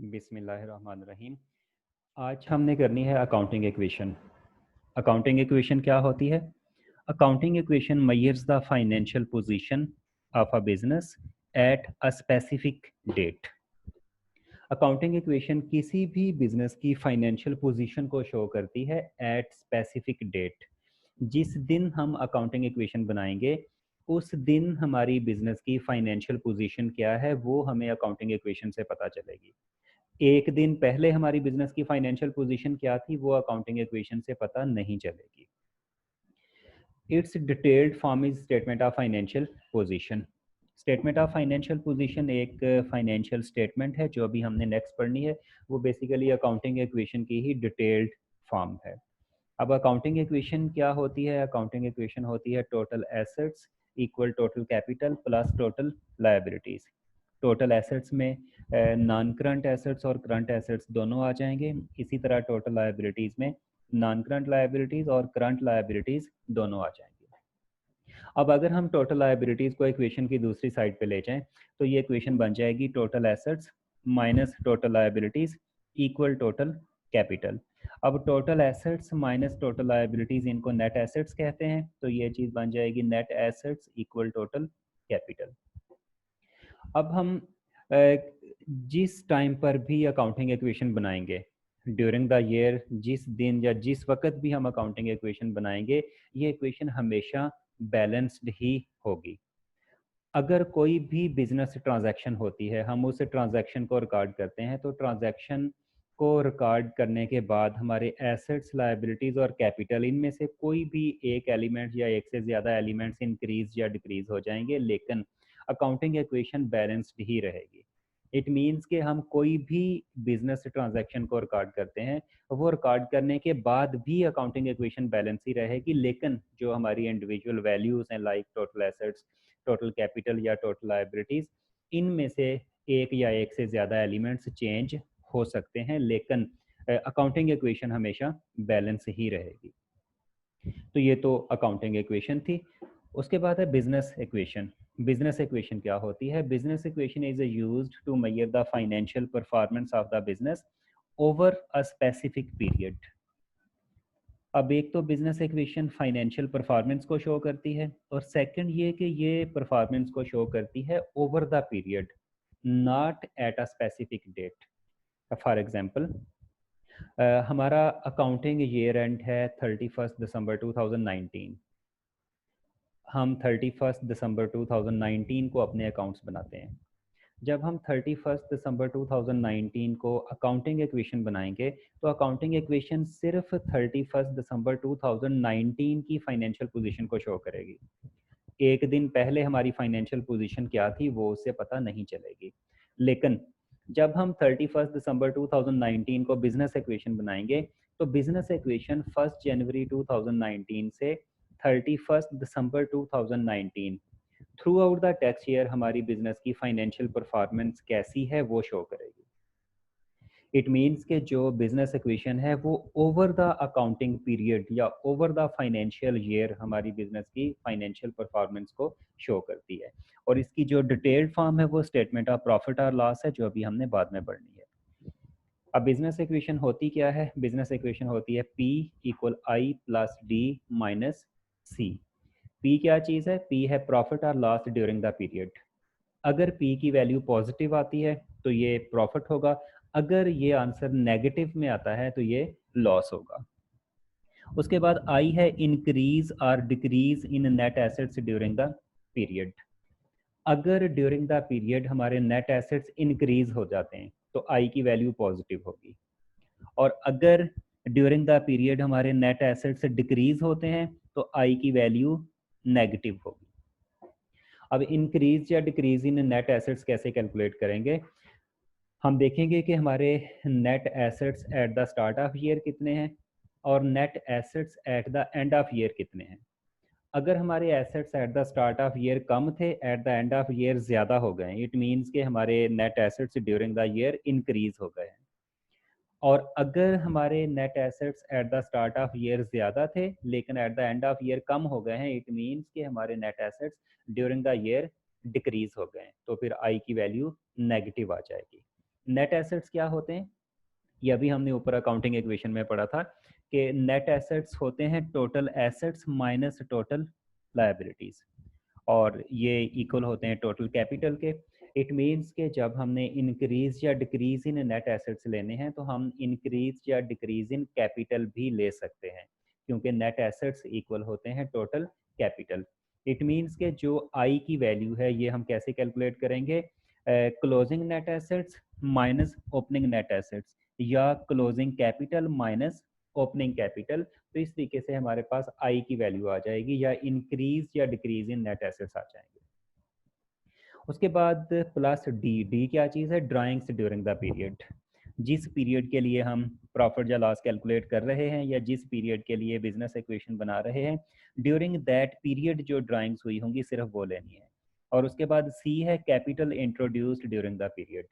बिस्मिल्लाहिर्रहमानिर्रहीम। आज हमने करनी है अकाउंटिंग इक्वेशन। अकाउंटिंग इक्वेशन क्या होती है? Accounting equation measures the financial position of a business at a specific date. Accounting equation किसी भी बिजनेस की फाइनेंशियल पोजीशन को शो करती है एट स्पेसिफिक डेट। जिस दिन हम अकाउंटिंग इक्वेशन बनाएंगे उस दिन हमारी बिजनेस की फाइनेंशियल पोजीशन क्या है वो हमें अकाउंटिंग इक्वेशन से पता चलेगी। एक दिन पहले हमारी बिजनेस की फाइनेंशियल पोजीशन क्या थी वो अकाउंटिंग इक्वेशन से पता नहीं चलेगी। It's detailed form is statement of financial position. Statement of financial position एक फाइनेंशियल स्टेटमेंट है जो अभी हमने नेक्स्ट पढ़नी है। वो बेसिकली अकाउंटिंग इक्वेशन की ही डिटेल्ड फॉर्म है। अब अकाउंटिंग इक्वेशन क्या होती है? अकाउंटिंग इक्वेशन होती है total assets equal total capital plus total liabilities. Total assets में नॉन करंट एसेट्स और करंट एसेट्स दोनों आ जाएंगे। इसी तरह टोटल लायबिलिटीज में नॉन करंट लायबिलिटीज और करंट लायबिलिटीज दोनों आ जाएंगे। अब अगर हम टोटल लायबिलिटीज को इक्वेशन की दूसरी साइड पे ले जाएं तो ये इक्वेशन बन जाएगी total assets minus total liabilities equal total capital. अब total assets minus total liabilities इनको नेट एसेट्स कहते हैं, तो ये चीज़ बन जाएगी net assets equal total capital. अब हम जिस टाइम पर भी अकाउंटिंग इक्वेशन बनाएंगे ड्यूरिंग द ईयर, जिस दिन या जिस वक्त भी हम अकाउंटिंग इक्वेशन बनाएंगे ये इक्वेशन हमेशा बैलेंस्ड ही होगी। अगर कोई भी बिजनेस ट्रांजैक्शन होती है हम उस ट्रांजैक्शन को रिकॉर्ड करते हैं तो ट्रांजैक्शन को रिकॉर्ड करने के बाद हमारे एसेट्स लायबिलिटीज़ और कैपिटल इनमें से कोई भी एक एलिमेंट या एक से ज़्यादा एलिमेंट्स इंक्रीज या डिक्रीज हो जाएंगे, लेकिन अकाउंटिंग इक्वेशन बैलेंस्ड ही रहेगी। इट मीन्स कि हम कोई भी बिजनेस ट्रांजैक्शन को रिकॉर्ड करते हैं वो रिकॉर्ड करने के बाद भी अकाउंटिंग इक्वेशन बैलेंस ही रहेगी, लेकिन जो हमारी इंडिविजुअल वैल्यूज़ हैं like total assets, total capital या टोटल लायबिलिटीज, इनमें से एक या एक से ज़्यादा एलिमेंट्स चेंज हो सकते हैं, लेकिन अकाउंटिंग इक्वेशन हमेशा बैलेंस ही रहेगी। तो ये तो अकाउंटिंग इक्वेशन थी। उसके बाद है बिजनेस इक्वेशन। बिजनेस इक्वेशन क्या होती है? Business equation is used to measure the financial performance of the business over a specific period. अब एक तो बिजनेस इक्वेशन फाइनेंशियल परफॉर्मेंस को शो करती है और सेकंड ये कि ये परफॉर्मेंस को शो करती है over the period, not at a specific date. For example हमारा अकाउंटिंग ईयर एंड है 31 दिसंबर 2019। हम 31 दिसंबर 2019 को अपने अकाउंट्स बनाते हैं। जब हम 31 दिसंबर 2019 को अकाउंटिंग इक्वेशन बनाएंगे तो अकाउंटिंग इक्वेशन सिर्फ 31 दिसंबर 2019 की फाइनेंशियल पोजीशन को शो करेगी। एक दिन पहले हमारी फाइनेंशियल पोजीशन क्या थी वो उससे पता नहीं चलेगी। लेकिन जब हम 31 दिसंबर 2019 को बिजनेस इक्वेशन बनाएंगे तो बिजनेस इक्वेशन 1 जनवरी 2019 से 31 दिसंबर 2019 through out the tax year हमारी बिजनेस की फाइनेंशियल परफॉर्मेंस कैसी है वो शो करेगी। इट मीन्स के जो बिजनेस इक्वेशन है वो ओवर द अकाउंटिंग पीरियड या ओवर द फाइनेंशियल ईयर हमारी बिजनेस की फाइनेंशियल परफॉर्मेंस को शो करती है। और इसकी जो डिटेल्ड फॉर्म है वो स्टेटमेंट ऑफ प्रॉफिट और लॉस है जो अभी हमने बाद में पढ़नी है। अब बिजनेस इक्वेशन होती क्या है? बिजनेस इक्वेशन होती है P इक्वल आई प्लस डी माइनस सी। P क्या चीज़ है? P है प्रॉफिट और लॉस ड्यूरिंग द पीरियड। अगर P की वैल्यू पॉजिटिव आती है तो ये प्रॉफिट होगा, अगर ये आंसर नेगेटिव में आता है तो ये लॉस होगा। उसके बाद I है इंक्रीज और decrease in net assets during the period. अगर ड्यूरिंग द पीरियड हमारे नेट एसेट्स इंक्रीज हो जाते हैं तो I की वैल्यू पॉजिटिव होगी, और अगर ड्यूरिंग द पीरियड हमारे नेट एसेट्स डिक्रीज होते हैं तो I की वैल्यू नेगेटिव होगी। अब इंक्रीज या डिक्रीज इन नेट एसेट्स कैसे कैलकुलेट करेंगे? हम देखेंगे कि हमारे net assets at the start of year कितने हैं और net assets at the end of year कितने हैं। अगर हमारे assets at the start of year कम थे, at the end of year ज़्यादा हो गए, इट मीन्स कि हमारे net assets during the year increase हो गए हैं। और अगर हमारे net assets at the start of year ज़्यादा थे लेकिन at the end of year कम हो गए हैं, इट मीन्स कि हमारे net assets during the year decrease हो गए हैं, तो फिर आई की वैल्यू नेगेटिव आ जाएगी। नेट एसेट्स क्या होते हैं? ये अभी हमने ऊपर अकाउंटिंग इक्वेशन में पढ़ा था कि नेट एसेट्स होते हैं total assets minus total liabilities, और ये इक्वल होते हैं टोटल कैपिटल के। इट मीन्स कि जब हमने इंक्रीज या डिक्रीज इन नेट एसेट्स लेने हैं तो हम इंक्रीज या डिक्रीज इन कैपिटल भी ले सकते हैं, क्योंकि नेट एसेट्स इक्वल होते हैं टोटल कैपिटल। इट मीन्स के जो आई की वैल्यू है ये हम कैसे कैलकुलेट करेंगे? Closing net assets minus opening net assets, या closing capital minus opening capital. तो इस तरीके से हमारे पास आई की वैल्यू आ जाएगी, या इंक्रीज या डिक्रीज इन नेट एसेट्स आ जाएंगे। उसके बाद प्लस डी, डी क्या चीज़ है? Drawings during the period. जिस पीरियड के लिए हम प्रॉफिट या लॉस कैलकुलेट कर रहे हैं, या जिस पीरियड के लिए बिजनेस इक्वेशन बना रहे हैं, ड्यूरिंग दैट पीरियड जो ड्राइंग्स हुई होंगी सिर्फ वो लेनी है। और उसके बाद सी है capital introduced during the period.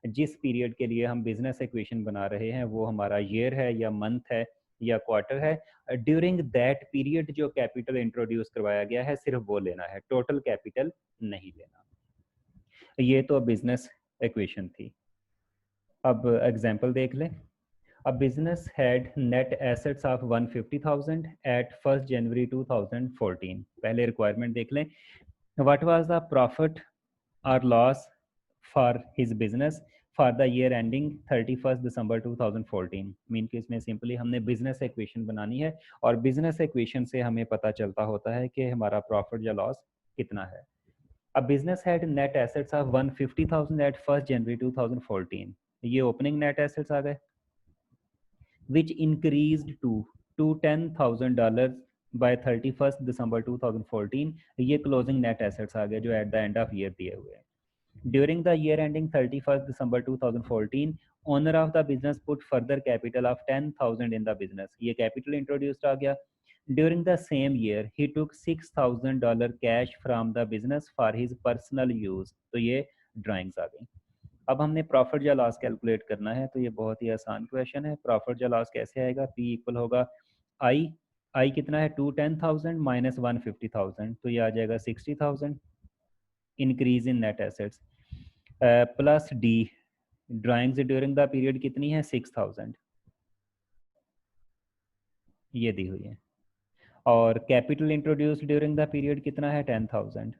जिस पीरियड के लिए हम बिजनेस इक्वेशन बना रहे हैं वो हमारा ईयर है या मंथ है या क्वार्टर है, ड्यूरिंग दैट पीरियड जो कैपिटल इंट्रोड्यूस करवाया गया है सिर्फ वो लेना है, टोटल कैपिटल नहीं लेना। ये तो बिजनेस इक्वेशन थी। अब एग्जांपल देख लें। A business had net assets of 150,000 at 1st January 2014. पहले रिक्वायरमेंट देख लें। What was the profit or loss for his business for the year ending 31st December 2014? Mean कि इसमें सिंपली हमने बिजनेस इक्वेशन बनानी है, और बिजनेस इक्वेशन से हमें पता चलता होता है कि हमारा प्रॉफिट या लॉस कितना है। A business had net assets of 150,000 at 1st January 2014. ये ओपनिंग नेट एसेट्स आ गए, which increased to $10,000 by 31st December 2014. ये क्लोजिंग नेट एसेट्स आ गए जो eight the end of year दिए हुए हैं। During the year ending 31st December 2014, owner of the business put further capital of 10,000 in the business. ये capital introduced आ गया। During the same year, he took $6,000 cash from the business for his personal use. तो ये drawings आ गई। अब हमने profit या loss calculate करना है, तो ये बहुत ही आसान क्वेश्चन है। प्रॉफिट या लॉस कैसे आएगा? पी इक्वल होगा आई, आई कितना है? 210,000 माइनस 150,000, तो ये आ जाएगा 60,000 increase in net assets, plus D drawings during the period कितनी है? 6,000, ये दी हुई है। और capital introduced during the period कितना है? 10,000।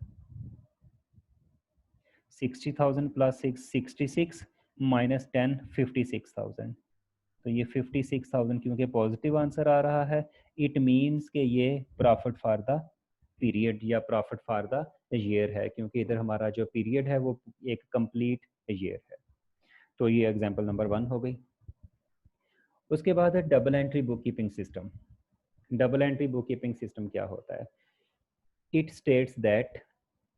60,000 प्लस 66 माइनस 10 56,000। तो ये 56,000 क्योंकि पॉजिटिव आंसर आ रहा है, इट मीन्स कि ये प्रॉफिट फॉर द पीरियड या प्रॉफिट फॉर द ईयर है, क्योंकि इधर हमारा जो पीरियड है वो एक कंप्लीट ईयर है। तो ये एग्जांपल नंबर 1 हो गई। उसके बाद है double entry book keeping system. Double entry book keeping system क्या होता है? It states that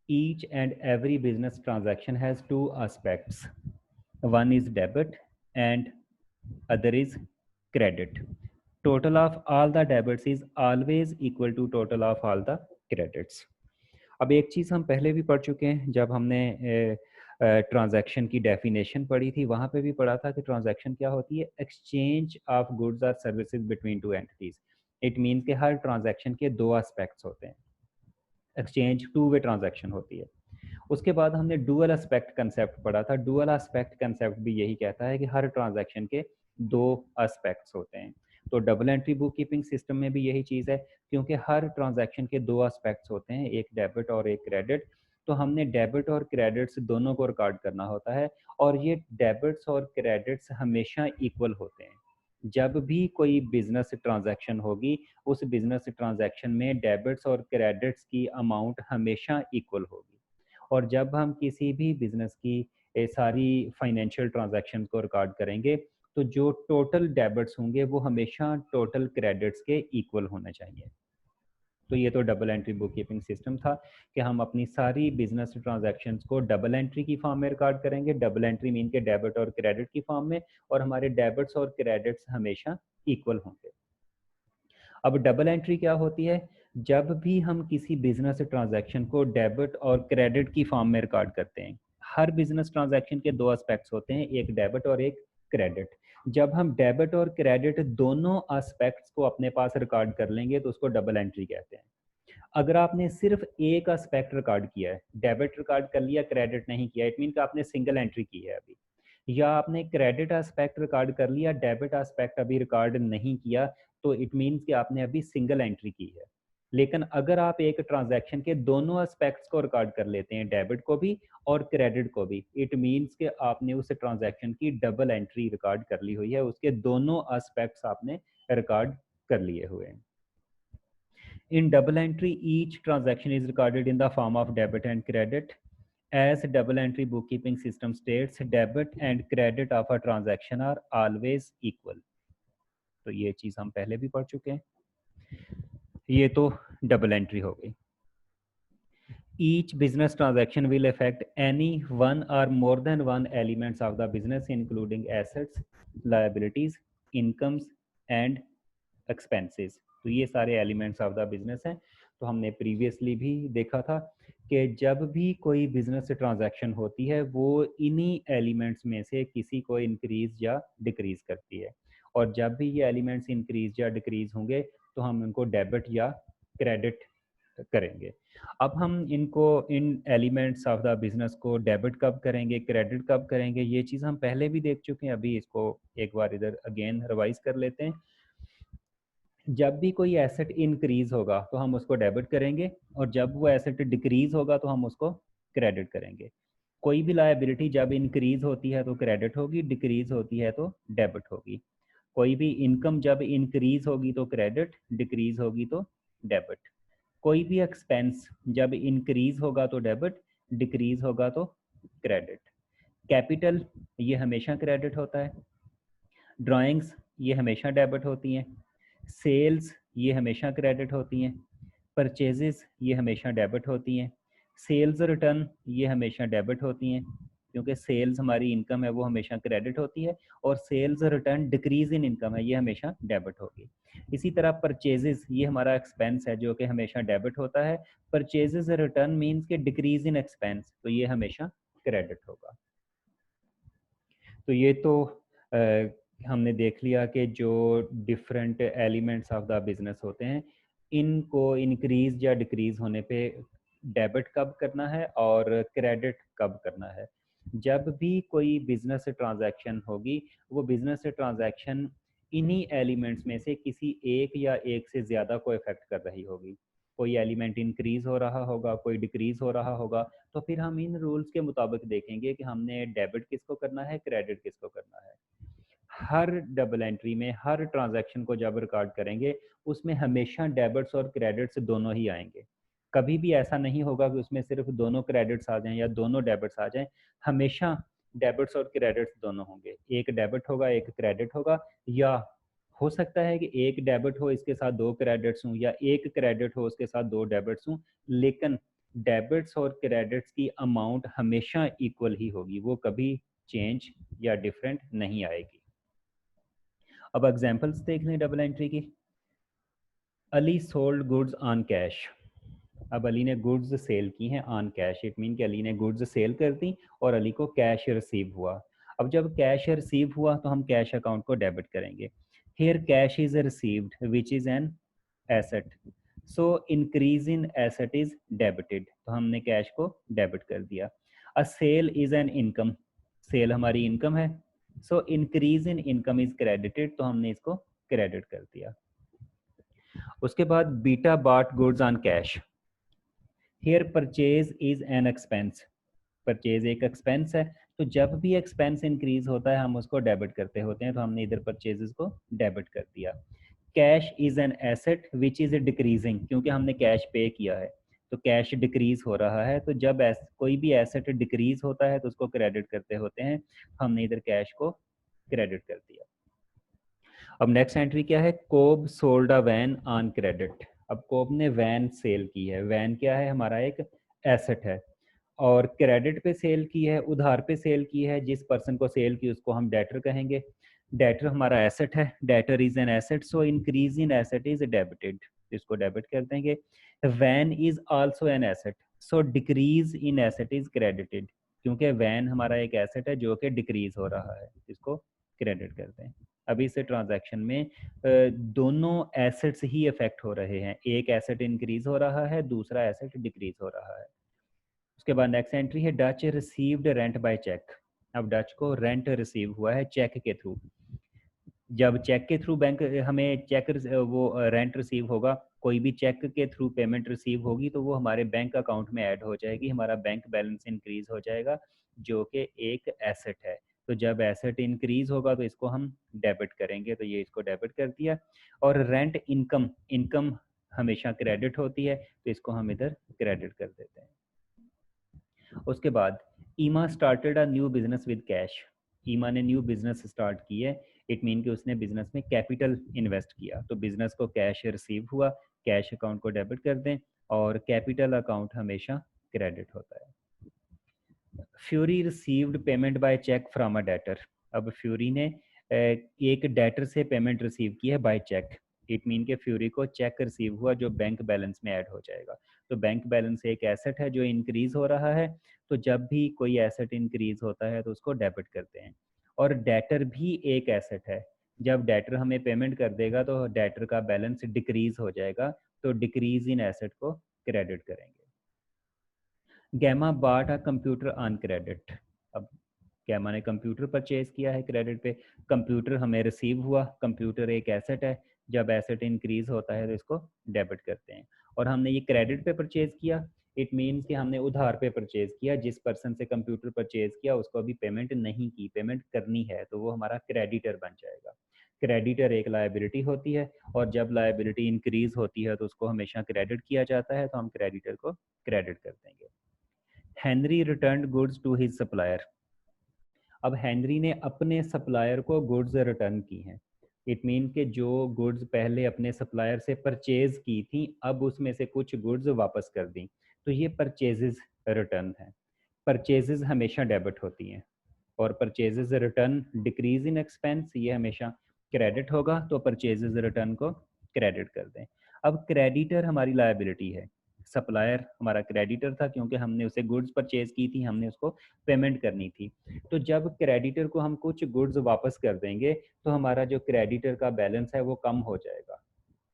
each and every business transaction has two aspects. One is debit and other is credit. Total of all the debits is always equal to total of all the credits. अब एक चीज़ हम पहले भी पढ़ चुके हैं, जब हमने ट्रांजैक्शन की डेफिनेशन पढ़ी थी, वहाँ पे भी पढ़ा था कि ट्रांजैक्शन क्या होती है? एक्सचेंज ऑफ गुड्स और services between two entities. It means कि हर ट्रांजैक्शन के दो एस्पेक्ट्स होते हैं। एक्सचेंज टू वे ट्रांजैक्शन होती है। उसके बाद हमने डुअल एस्पेक्ट कंसेप्ट पढ़ा था। डुअल एस्पेक्ट कंसेप्ट भी यही कहता है कि हर ट्रांजैक्शन के दो एस्पेक्ट्स होते हैं। तो double entry book keeping system में भी यही चीज़ है, क्योंकि हर ट्रांजैक्शन के दो एस्पेक्ट्स होते हैं, एक डेबिट और एक क्रेडिट। तो हमने डेबिट और क्रेडिट्स दोनों को रिकॉर्ड करना होता है, और ये डेबिट्स और क्रेडिट्स हमेशा इक्वल होते हैं। जब भी कोई बिजनेस ट्रांजैक्शन होगी, उस बिजनेस ट्रांजैक्शन में डेबिट्स और क्रेडिट्स की अमाउंट हमेशा इक्वल होगी। और जब हम किसी भी बिजनेस की सारी फाइनेंशियल ट्रांजैक्शन को रिकॉर्ड करेंगे, तो जो टोटल डेबिट्स होंगे वो हमेशा टोटल क्रेडिट्स के इक्वल होने चाहिए। तो ये तो double entry book keeping system था कि हम अपनी सारी बिजनेस ट्रांजैक्शंस को डबल एंट्री की फॉर्म में रिकॉर्ड करेंगे। डबल एंट्री मीन के डेबिट और क्रेडिट की फॉर्म में, और हमारे डेबिट्स और क्रेडिट्स हमेशा इक्वल होंगे। अब डबल एंट्री क्या होती है? जब भी हम किसी बिजनेस ट्रांजैक्शन को डेबिट और क्रेडिट की फॉर्म में रिकॉर्ड करते हैं। हर बिजनेस ट्रांजैक्शन के दो एस्पेक्ट्स होते हैं, एक डेबिट और एक क्रेडिट। जब हम डेबिट और क्रेडिट दोनों एस्पेक्ट्स को अपने पास रिकॉर्ड कर लेंगे तो उसको डबल एंट्री कहते हैं। अगर आपने सिर्फ एक एस्पेक्ट रिकॉर्ड किया है, डेबिट रिकॉर्ड कर लिया, क्रेडिट नहीं किया, इट मीन कि आपने सिंगल एंट्री की है अभी। या आपने क्रेडिट एस्पेक्ट रिकॉर्ड कर लिया, डेबिट एस्पेक्ट अभी रिकॉर्ड नहीं किया, तो इट मीन्स कि आपने अभी सिंगल एंट्री की है। लेकिन अगर आप एक ट्रांजैक्शन के दोनों एस्पेक्ट्स को रिकॉर्ड कर लेते हैं, डेबिट को भी और क्रेडिट को भी, इट मीन्स कि आपने उस ट्रांजैक्शन की डबल एंट्री रिकॉर्ड कर ली हुई है, उसके दोनों एस्पेक्ट्स आपने रिकॉर्ड कर लिए हुए हैं। In double entry, each transaction is recorded in the form of debit and credit. As double entry bookkeeping system states, debit and credit of a transaction are always equal. तो ये चीज हम पहले भी पढ़ चुके हैं। ये तो डबल एंट्री हो गई। Each business transaction will affect any one or more than one elements of the business, including assets, liabilities, incomes and expenses. तो ये सारे एलिमेंट्स ऑफ द बिजनेस हैं। तो हमने प्रीवियसली भी देखा था कि जब भी कोई बिजनेस ट्रांजैक्शन होती है वो इन्हीं एलिमेंट्स में से किसी को इंक्रीज या डिक्रीज करती है, और जब भी ये एलिमेंट्स इंक्रीज या डिक्रीज होंगे तो हम उनको डेबिट या क्रेडिट करेंगे। अब हम इनको, इन एलिमेंट्स ऑफ द बिजनेस को डेबिट कब करेंगे, क्रेडिट कब करेंगे, ये चीज़ हम पहले भी देख चुके हैं। अभी इसको एक बार इधर अगेन रिवाइज कर लेते हैं। जब भी कोई एसेट इंक्रीज होगा तो हम उसको डेबिट करेंगे, और जब वो एसेट डिक्रीज होगा तो हम उसको क्रेडिट करेंगे। कोई भी लायबिलिटी जब इंक्रीज होती है तो क्रेडिट होगी, डिक्रीज होती है तो डेबिट होगी। कोई भी इनकम जब इंक्रीज होगी तो क्रेडिट, डिक्रीज होगी तो डेबिट। कोई भी एक्सपेंस जब इंक्रीज होगा तो डेबिट, डिक्रीज होगा तो क्रेडिट। कैपिटल ये हमेशा क्रेडिट होता है। ड्राइंग्स ये हमेशा डेबिट होती हैं। सेल्स ये हमेशा क्रेडिट होती हैं। परचेजेस ये हमेशा डेबिट होती हैं। सेल्स रिटर्न ये हमेशा डेबिट होती हैं, क्योंकि सेल्स हमारी इनकम है वो हमेशा क्रेडिट होती है, और sales return decrease in income है ये हमेशा डेबिट होगी। इसी तरह परचेजेस ये हमारा एक्सपेंस है जो कि हमेशा डेबिट होता है। परचेजेस रिटर्न मीन्स के डिक्रीज इन एक्सपेंस, तो ये हमेशा क्रेडिट होगा। तो ये तो हमने देख लिया कि जो different elements of the business होते हैं, इनको इंक्रीज या डिक्रीज होने पे डेबिट कब करना है और क्रेडिट कब करना है। जब भी कोई बिजनेस ट्रांजैक्शन होगी, वो बिजनेस ट्रांजैक्शन इन्हीं एलिमेंट्स में से किसी एक या एक से ज़्यादा को इफेक्ट कर रही होगी। कोई एलिमेंट इंक्रीज हो रहा होगा, कोई डिक्रीज हो रहा होगा, तो फिर हम इन रूल्स के मुताबिक देखेंगे कि हमने डेबिट किसको करना है, क्रेडिट किसको करना है। हर डबल एंट्री में हर ट्रांजैक्शन को जब रिकॉर्ड करेंगे उसमें हमेशा डेबिट्स और क्रेडिट्स दोनों ही आएंगे। कभी भी ऐसा नहीं होगा कि उसमें सिर्फ दोनों क्रेडिट्स आ जाएं या दोनों डेबिट्स आ जाएं। हमेशा डेबिट्स और क्रेडिट्स दोनों होंगे, एक डेबिट होगा एक क्रेडिट होगा, या हो सकता है कि एक डेबिट हो इसके साथ दो क्रेडिट्स हों, या एक क्रेडिट हो उसके साथ दो डेबिट्स हों, लेकिन डेबिट्स और क्रेडिट्स की अमाउंट हमेशा इक्वल ही होगी, वो कभी चेंज या डिफरेंट नहीं आएगी। अब एग्जांपल्स देख लें डबल एंट्री की। Ali sold goods on cash. अब अली ने गुड्स सेल की हैं ऑन कैश, इट मीन कि अली ने गुड्स सेल कर दी और अली को कैश रिसीव हुआ। अब जब कैश रिसीव हुआ तो हम कैश अकाउंट को डेबिट करेंगे। Here cash is received which is an asset, so increase in asset is debited, तो हमने कैश को डेबिट कर दिया। A sale is an income, sale हमारी इनकम है, so increase in income is credited, तो हमने इसको क्रेडिट कर दिया। उसके बाद बीटा bought goods on cash. Here purchase is an expense, purchase एक एक्सपेंस है, तो जब भी एक्सपेंस इंक्रीज होता है हम उसको डेबिट करते होते हैं, तो हमने इधर परचेजेस को डेबिट कर दिया। Cash is an asset which is decreasing, क्योंकि हमने कैश पे किया है तो कैश डिक्रीज हो रहा है, तो जब कोई भी एसेट डिक्रीज होता है तो उसको क्रेडिट करते होते हैं, हमने इधर कैश को क्रेडिट कर दिया। अब नेक्स्ट एंट्री क्या है, Cobb sold a van on credit. अब कोब ने वैन सेल की है, वैन क्या है, हमारा एक एसेट है, और क्रेडिट पे सेल की है, उधार पे सेल की है। जिस पर्सन को सेल की उसको हम डेटर कहेंगे। डेटर हमारा एसेट है, debtor is an asset, so increase in asset is debited, इसको डेबिट कर देंगे। Van is also an asset, so decrease in asset is credited, क्योंकि वैन हमारा एक एसेट है जो कि डिक्रीज हो रहा है, इसको क्रेडिट करते हैं। अभी से ट्रांजैक्शन में दोनों एसेट्स ही इफेक्ट हो रहे हैं, एक एसेट इंक्रीज हो रहा है, दूसरा एसेट डिक्रीज हो रहा है। उसके बाद नेक्स्ट एंट्री है Dutch received rent by cheque. अब डच को रेंट रिसीव हुआ है चेक के थ्रू। जब चेक के थ्रू बैंक हमें चेक वो रेंट रिसीव होगा, कोई भी चेक के थ्रू पेमेंट रिसीव होगी तो वो हमारे बैंक अकाउंट में ऐड हो जाएगी, हमारा बैंक बैलेंस इंक्रीज हो जाएगा, जो कि एक एसेट है। तो जब एसेट इंक्रीज होगा तो इसको हम डेबिट करेंगे, तो ये इसको डेबिट कर दिया। और रेंट इनकम, इनकम हमेशा क्रेडिट होती है, तो इसको हम इधर क्रेडिट कर देते हैं। उसके बाद ईमा started a new business with cash. ईमा ने न्यू बिजनेस स्टार्ट की है, इट मीन कि उसने बिजनेस में कैपिटल इन्वेस्ट किया, तो बिजनेस को कैश रिसीव हुआ, कैश अकाउंट को डेबिट कर दें, और कैपिटल अकाउंट हमेशा क्रेडिट होता है। Fury received payment by cheque from a debtor. अब फ्यूरी ने एक डेटर से पेमेंट रिसीव की है बाय चेक, इट मीन के फ्यूरी को चेक रिसीव हुआ जो बैंक बैलेंस में ऐड हो जाएगा। तो बैंक बैलेंस एक एसेट है जो इंक्रीज हो रहा है, तो जब भी कोई एसेट इंक्रीज होता है तो उसको डेबिट करते हैं। और डेटर भी एक एसेट है, जब डेटर हमें पेमेंट कर देगा तो डेटर का बैलेंस डिक्रीज हो जाएगा, तो डिक्रीज इन एसेट को क्रेडिट करेंगे। गैमा बाट अ कंप्यूटर ऑन क्रेडिट। अब गैमा ने कंप्यूटर परचेज किया है क्रेडिट पे, कंप्यूटर हमें रिसीव हुआ, कंप्यूटर एक एसेट है, जब एसेट इंक्रीज होता है तो इसको डेबिट करते हैं। और हमने ये क्रेडिट पे परचेज किया, इट मीन्स कि हमने उधार पे परचेज किया, जिस पर्सन से कंप्यूटर परचेज किया उसको अभी पेमेंट नहीं की, पेमेंट करनी है, तो वो हमारा क्रेडिटर बन जाएगा। क्रेडिटर एक लायबिलिटी होती है, और जब लायबिलिटी इंक्रीज होती है तो उसको हमेशा क्रेडिट किया जाता है, तो हम क्रेडिटर को क्रेडिट कर देंगे। Henry return goods to his supplier. अब हेनरी ने अपने सप्लायर को गुड्स रिटर्न की हैं, इट मीन के जो गुड्स पहले अपने सप्लायर से परचेज की थी अब उसमें से कुछ गुड्स वापस कर दी, तो ये परचेजेस रिटर्न है। परचेजेस हमेशा डेबिट होती हैं, और परचेजेस रिटर्न डिक्रीज इन एक्सपेंस, ये हमेशा क्रेडिट होगा, तो परचेजेस रिटर्न को क्रेडिट कर दें। अब क्रेडिटर हमारी लायबिलिटी है, सप्लायर हमारा क्रेडिटर था क्योंकि हमने उसे गुड्स परचेज की थी, हमने उसको पेमेंट करनी थी। तो जब क्रेडिटर को हम कुछ गुड्स वापस कर देंगे तो हमारा जो क्रेडिटर का बैलेंस है वो कम हो जाएगा,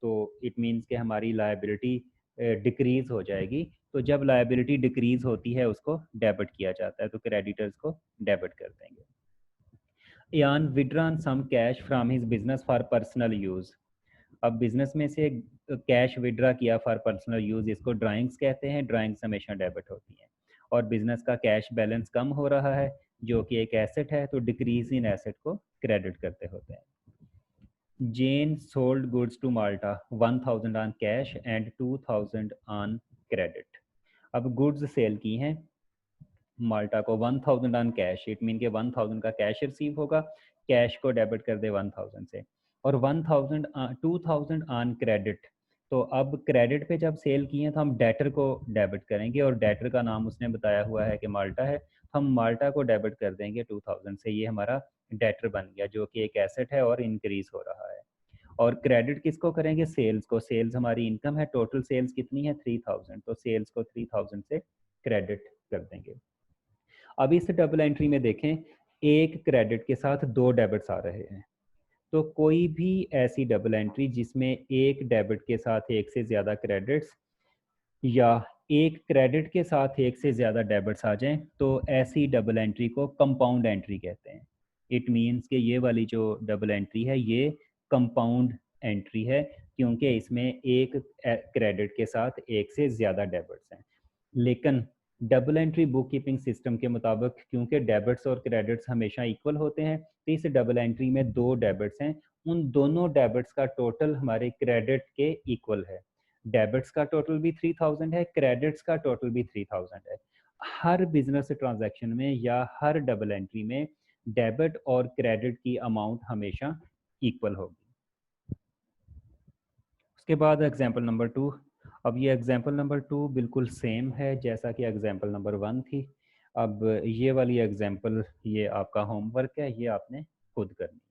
तो इट मीन्स कि हमारी लायबिलिटी डिक्रीज हो जाएगी। तो जब लायबिलिटी डिक्रीज होती है उसको डेबिट किया जाता है, तो क्रेडिटर्स को डेबिट कर देंगे। Yan withdrawn some cash from his business for personal use. अब बिजनेस में से कैश विड्रा किया फॉर पर्सनल यूज, इसको ड्राइंग्स कहते हैं, ड्राइंग्स हमेशा डेबिट होती हैं। और बिजनेस का कैश बैलेंस कम हो रहा है जो कि एक एसेट है, तो डिक्रीज इन एसेट को क्रेडिट करते होते हैं। Jane sold goods to Malta 1000 on cash and 2000 on credit। अब गुड्स सेल की हैं माल्टा को 1000 ऑन कैश, इट मीन के 1000 का कैश रिसीव होगा, कैश को डेबिट कर दे 1000 से, और 1000 2000 ऑन क्रेडिट। तो अब क्रेडिट पे जब सेल की है तो हम डेटर को डेबिट करेंगे, और डेटर का नाम उसने बताया हुआ है कि माल्टा है, हम माल्टा को डेबिट कर देंगे 2000 से, ये हमारा डेटर बन गया जो कि एक एसेट है और इंक्रीज हो रहा है। और क्रेडिट किसको करेंगे, सेल्स को, सेल्स हमारी इनकम है, टोटल सेल्स कितनी है 3000, तो सेल्स को 3000 से क्रेडिट कर देंगे। अब इस डबल एंट्री में देखें, एक क्रेडिट के साथ दो डेबिट्स आ रहे हैं, तो कोई भी ऐसी डबल एंट्री जिसमें एक डेबिट के साथ एक से ज़्यादा क्रेडिट्स, या एक क्रेडिट के साथ एक से ज़्यादा डेबिट्स आ जाएं, तो ऐसी डबल एंट्री को कंपाउंड एंट्री कहते हैं। इट मीन्स कि ये वाली जो डबल एंट्री है ये कंपाउंड एंट्री है, क्योंकि इसमें एक क्रेडिट के साथ एक से ज़्यादा डेबिट्स हैं। लेकिन double entry book keeping system के मुताबिक क्योंकि डेबिट्स और क्रेडिट्स हमेशा इक्वल होते हैं, तो इस डबल एंट्री में दो डेबिट्स हैं, उन दोनों डेबिट्स का टोटल हमारे क्रेडिट के इक्वल है। डेबिट्स का टोटल भी 3000 है, क्रेडिट्स का टोटल भी 3000 है। हर बिजनेस ट्रांजैक्शन में या हर डबल एंट्री में डेबिट और क्रेडिट की अमाउंट हमेशा इक्वल होगी। उसके बाद एग्जाम्पल नंबर 2। अब ये एग्जाम्पल नंबर 2 बिल्कुल सेम है जैसा कि एग्जाम्पल नंबर 1 थी। अब ये वाली एग्जाम्पल ये आपका होमवर्क है, ये आपने खुद करनी है।